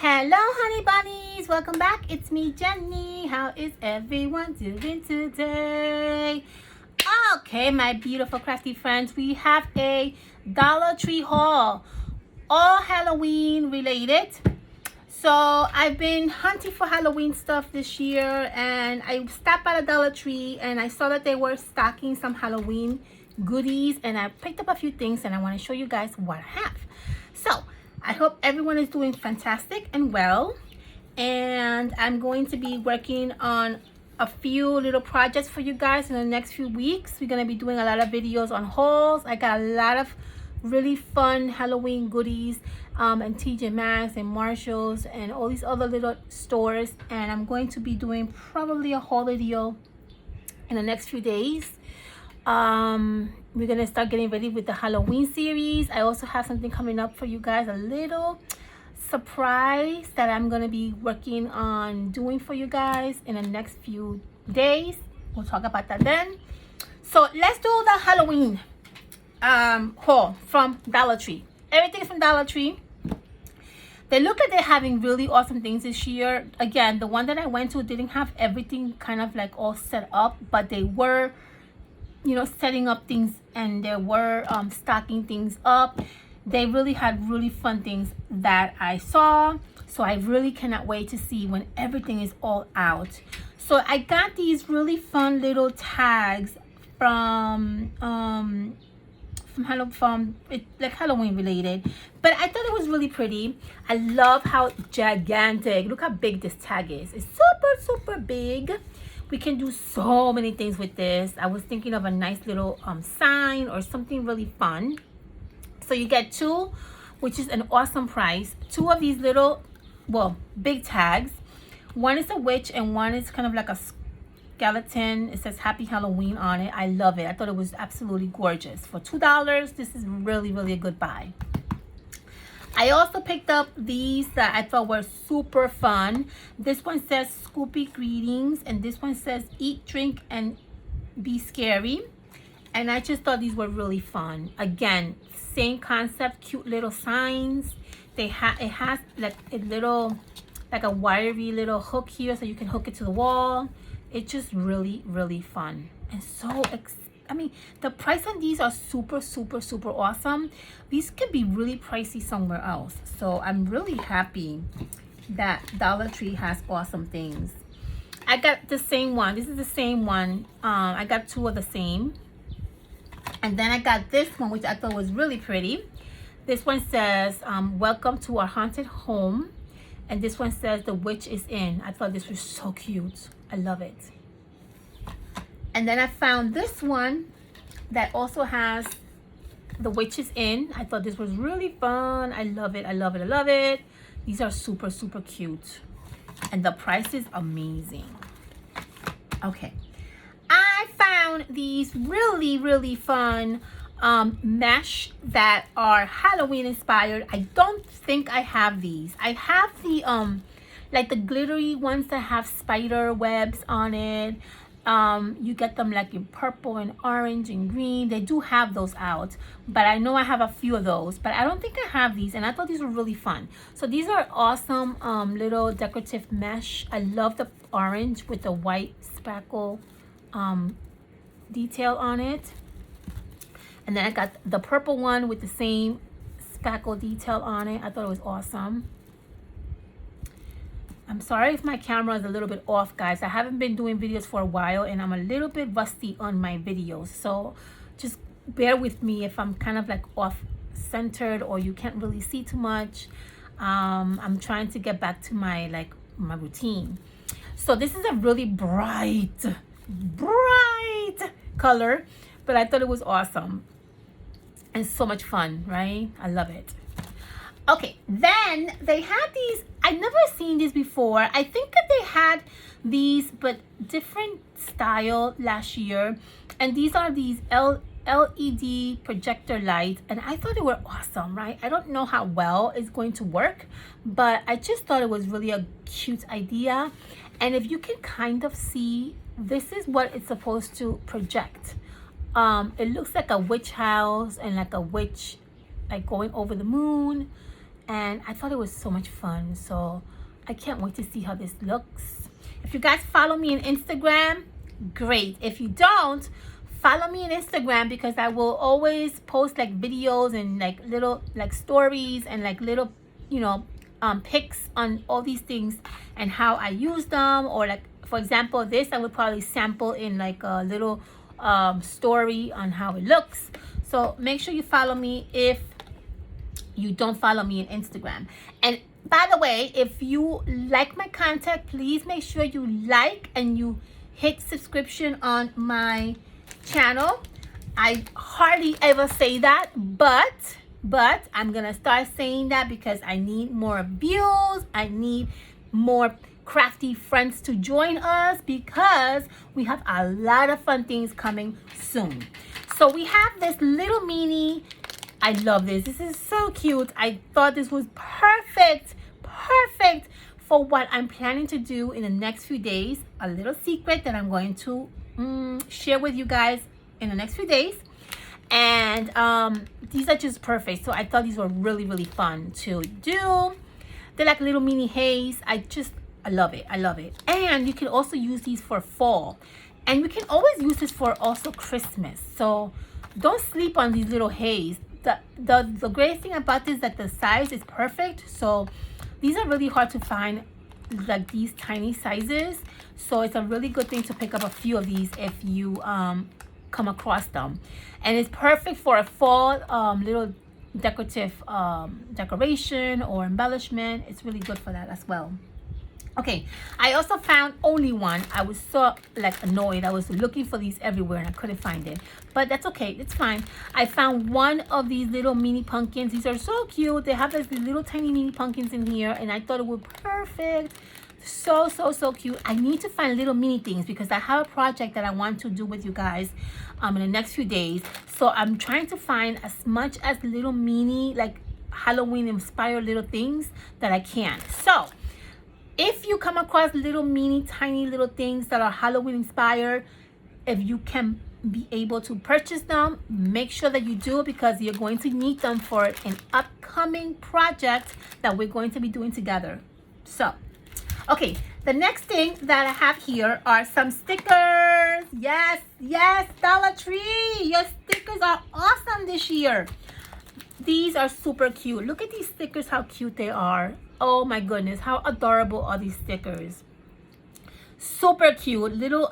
Hello honey bunnies, welcome back. It's me, Jenny. How is everyone doing today? Okay, my beautiful crafty friends, we have a Dollar Tree haul, all Halloween related. So I've been hunting for Halloween stuff this year, and I stopped at a Dollar Tree and I saw that they were stocking some Halloween goodies, and I picked up a few things and I want to show you guys what I have. So I hope everyone is doing fantastic and well, and I'm going to be working on a few little projects for you guys in the next few weeks. We're going to be doing a lot of videos on hauls. I got a lot of really fun Halloween goodies and TJ Maxx and Marshalls and all these other little stores, and I'm going to be doing probably a haul video in the next few days. We're gonna start getting ready with the Halloween series. I also have something coming up for you guys, a little surprise that I'm gonna be working on doing for you guys in the next few days. We'll talk about that then. So let's do the Halloween haul from Dollar Tree. Everything from Dollar Tree. They look like they're having really awesome things this year. Again, the one that I went to didn't have everything kind of like all set up, but they were, you know, setting up things, and they were stocking things up. They really had really fun things that I saw, so I really cannot wait to see when everything is all out. So I got these really fun little tags from it's like Halloween related, but I thought it was really pretty. I love how gigantic, look how big this tag is. It's super big. We can do so many things with this. I was thinking of a nice little sign or something really fun. So you get two, which is an awesome price. Two of these little, well, big tags. One is a witch and one is kind of like a skeleton. It says Happy Halloween on it. I love it. I thought it was absolutely gorgeous. For $2, this is really a good buy. I also picked up these that I thought were super fun. This one says Scoopy Greetings, and this one says Eat, Drink, and Be Scary. And I just thought these were really fun. Again, same concept, cute little signs. It has like a little, like a wiry little hook here, so you can hook it to the wall. It's just really fun and so I mean, the price on these are super awesome. These could be really pricey somewhere else. So I'm really happy that Dollar Tree has awesome things. I got the same one. This is the same one. I got two of the same. And then I got this one, which I thought was really pretty. This one says, welcome to our haunted home. And this one says, the witch is in. I thought this was so cute. I love it. And then I found this one that also has the witches in. I thought this was really fun. I love it. I love it. These are super cute. And the price is amazing. Okay. I found these really fun mesh that are Halloween inspired. I don't think I have these. I have the like the glittery ones that have spider webs on it. You get them like in purple and orange and green. They do have those out, but I know I have a few of those, but I don't think I have these, and I thought these were really fun. So these are awesome little decorative mesh. I love the orange with the white spackle detail on it, and then I got the purple one with the same spackle detail on it. I thought it was awesome. I'm sorry if my camera is a little bit off, guys. I haven't been doing videos for a while, and I'm a little bit rusty on my videos. So just bear with me if I'm kind of like off-centered or you can't really see too much. I'm trying to get back to my routine. So this is a really bright color, but I thought it was awesome and so much fun, right? I love it. Okay, then they had these. I've never seen these before. I think that they had these, but different style last year. And these are these LED projector lights, and I thought they were awesome, right? I don't know how well it's going to work, but I just thought it was really a cute idea. And if you can kind of see, this is what it's supposed to project. It looks like a witch house and like a witch like going over the moon. and I thought it was so much fun. So I can't wait to see how this looks. If you guys follow me on Instagram, great. If you don't, follow me on Instagram, because I will always post like videos and like little like stories and like little, you know, pics on all these things and how I use them. Or like, for example, this I would probably sample in like a little story on how it looks. So make sure you follow me if you don't follow me on Instagram. And by the way, if you like my content, please make sure you like and you hit subscription on my channel. I hardly ever say that, but I'm gonna start saying that because I need more views. I need more crafty friends to join us, because we have a lot of fun things coming soon. So we have this little mini. I love this. This is so cute. I thought this was perfect for what I'm planning to do in the next few days. A little secret that I'm going to share with you guys in the next few days. And these are just perfect. So I thought these were really fun to do. They're like little mini haze. I love it. I love it. And you can also use these for fall. And we can always use this for also Christmas. So don't sleep on these little haze. The great thing about this is that the size is perfect. So these are really hard to find, like these tiny sizes. So it's a really good thing to pick up a few of these if you come across them. And it's perfect for a fall little decorative decoration or embellishment. It's really good for that as well. Okay, I also found only one. I was so like annoyed. I was looking for these everywhere and I couldn't find it, but that's okay, it's fine. I found one of these little mini pumpkins. These are so cute. They have these little tiny mini pumpkins in here, and I thought it was perfect. So cute. I need to find little mini things because I have a project that I want to do with you guys in the next few days. So I'm trying to find as much as little mini, like Halloween inspired little things that I can. So if you come across little mini tiny little things that are Halloween inspired, if you can be able to purchase them, make sure that you do, because you're going to need them for an upcoming project that we're going to be doing together. So okay, the next thing that I have here are some stickers. Yes, Dollar Tree, your stickers are awesome this year. These are super cute. Look at these stickers, how cute they are. Oh my goodness, how adorable are these stickers. Super cute, little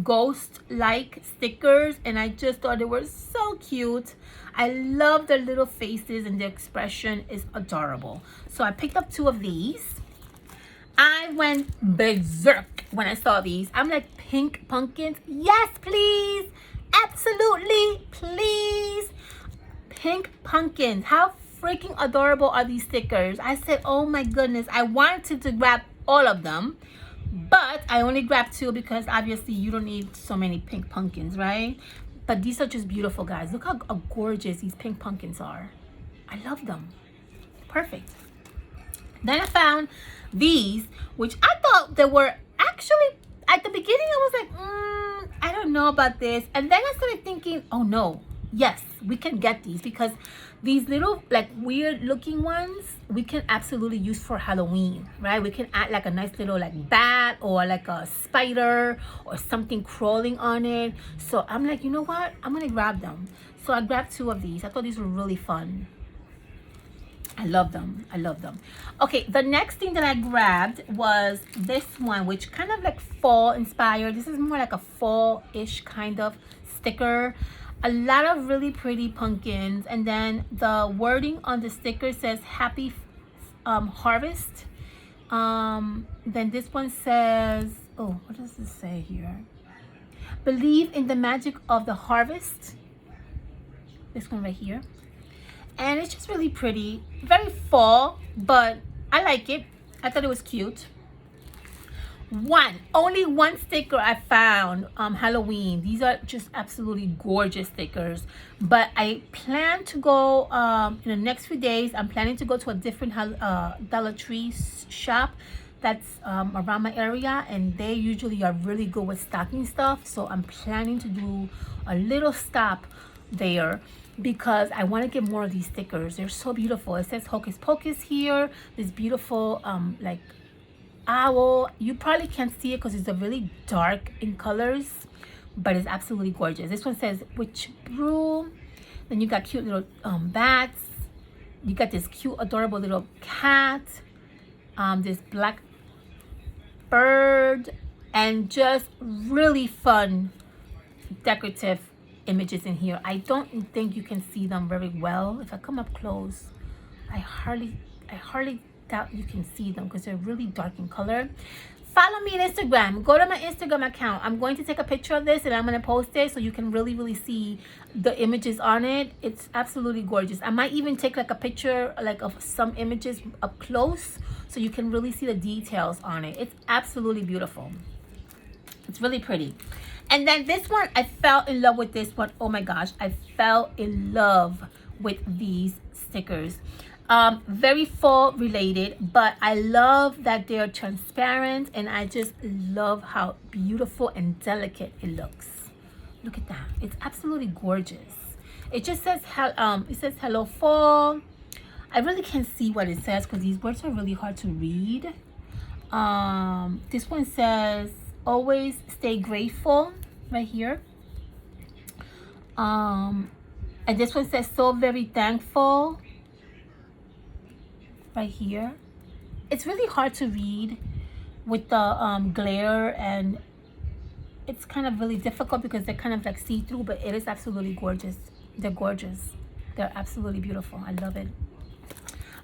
ghost like stickers, and I just thought they were so cute. I love their little faces, and their expression is adorable. So I picked up 2 of these. I went berserk when I saw these. I'm like, pink pumpkins? Yes, please. Absolutely, please. Pink pumpkins. How freaking adorable are these stickers? I said, oh my goodness, I wanted to grab all of them, but I only grabbed 2 because obviously you don't need so many pink pumpkins, right? But these are just beautiful, guys. Look how gorgeous these pink pumpkins are. I love them. Perfect. Then I found these, which I thought they were actually, at the beginning I was like, I don't know about this. And then I started thinking, oh no, yes, we can get these, because these little like weird looking ones we can absolutely use for Halloween, right? We can add like a nice little like bat or like a spider or something crawling on it. So I'm like, you know what, I'm gonna grab them. So I grabbed 2 of these. I thought these were really fun. I love them. I love them. Okay, the next thing that I grabbed was this one, which kind of like fall inspired. This is more like a fall-ish kind of sticker. A lot of really pretty pumpkins, and then the wording on the sticker says happy harvest. Then this one says, oh, what does this say here? Believe in the magic of the harvest. This one right here. And it's just really pretty, very fall, but I like it. I thought it was cute. Only one sticker I found Halloween. These are just absolutely gorgeous stickers, but I plan to go in the next few days. I'm planning to go to a different Dollar Tree shop that's around my area, and they usually are really good with stocking stuff. So I'm planning to do a little stop there because I want to get more of these stickers. They're so beautiful. It says Hocus Pocus here. This beautiful like owl. You probably can't see it because it's a really dark in colors, but it's absolutely gorgeous. This one says Witch Brew. Then you got cute little bats. You got this cute adorable little cat, this black bird, and just really fun decorative images in here. I don't think you can see them very well. If I come up close, I hardly doubt you can see them because they're really dark in color. Follow me on Instagram. Go to my Instagram account. I'm going to take a picture of this and I'm going to post it so you can really see the images on it. It's absolutely gorgeous. I might even take like a picture like of some images up close so you can really see the details on it. It's absolutely beautiful. It's really pretty. And then this one, I fell in love with this one. Oh my gosh, I fell in love with these stickers. Very fall related, but I love that they're transparent, and I just love how beautiful and delicate it looks. Look at that. It's absolutely gorgeous. It just says hello fall. I really can't see what it says because these words are really hard to read. This one says always stay grateful right here. And this one says so very thankful right here. It's really hard to read with the glare, and it's kind of really difficult because they're kind of like see-through, but it is absolutely gorgeous. They're gorgeous. They're absolutely beautiful. I love it.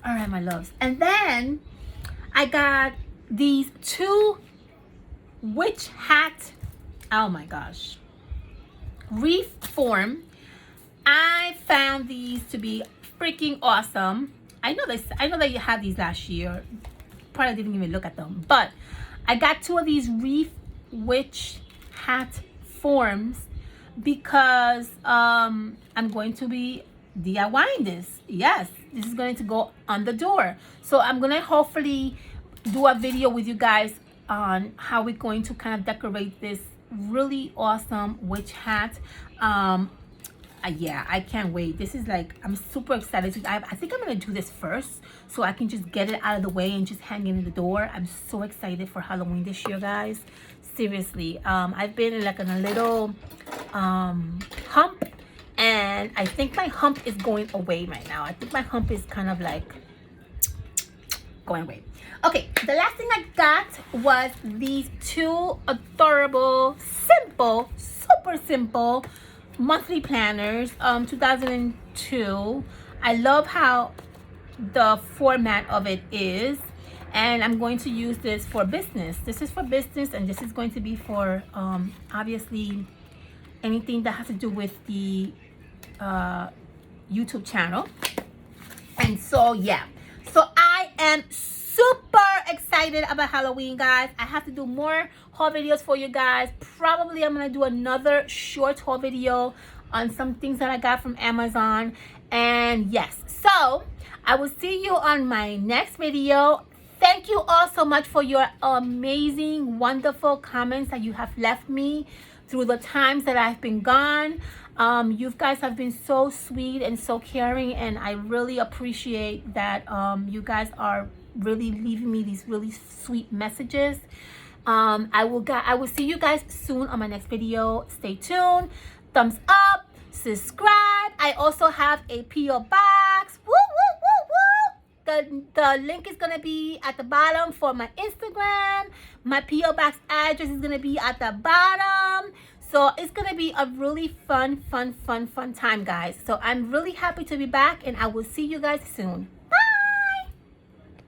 All right, my loves. And then I got these two witch hat, oh my gosh, reef form. I found these to be freaking awesome. I know that you had these last year. Probably didn't even look at them, but I got two of these reef witch hat forms because I'm going to be DIYing this. Yes, this is going to go on the door. So I'm gonna hopefully do a video with you guys on how we're going to kind of decorate this really awesome witch hat. Yeah, I can't wait. This is like, I'm super excited. I think I'm gonna do this first so I can just get it out of the way and just hang it in the door. I'm so excited for Halloween this year, guys. Seriously, I've been like in a little hump, and I think my hump is going away right now. I think my hump is kind of like going away. Okay, the last thing I got was these two adorable, simple, super simple monthly planners, 2002. I love how the format of it is, and I'm going to use this for business. This is for business, and this is going to be for obviously anything that has to do with the YouTube channel. And so yeah, so I am super excited about Halloween, guys. I have to do more haul videos for you guys. Probably I'm gonna do another short haul video on some things that I got from Amazon. And yes, so I will see you on my next video. Thank you all so much for your amazing, wonderful comments that you have left me through the times that I've been gone. You guys have been so sweet and so caring, and I really appreciate that you guys are really leaving me these really sweet messages. I will see you guys soon on my next video. Stay tuned. Thumbs up, subscribe. I also have a P.O. box. Woo, woo, woo, woo. The link is gonna be at the bottom for my Instagram. My P.O. box address is gonna be at the bottom. So it's gonna be a really fun time, guys. So I'm really happy to be back, and I will see you guys soon.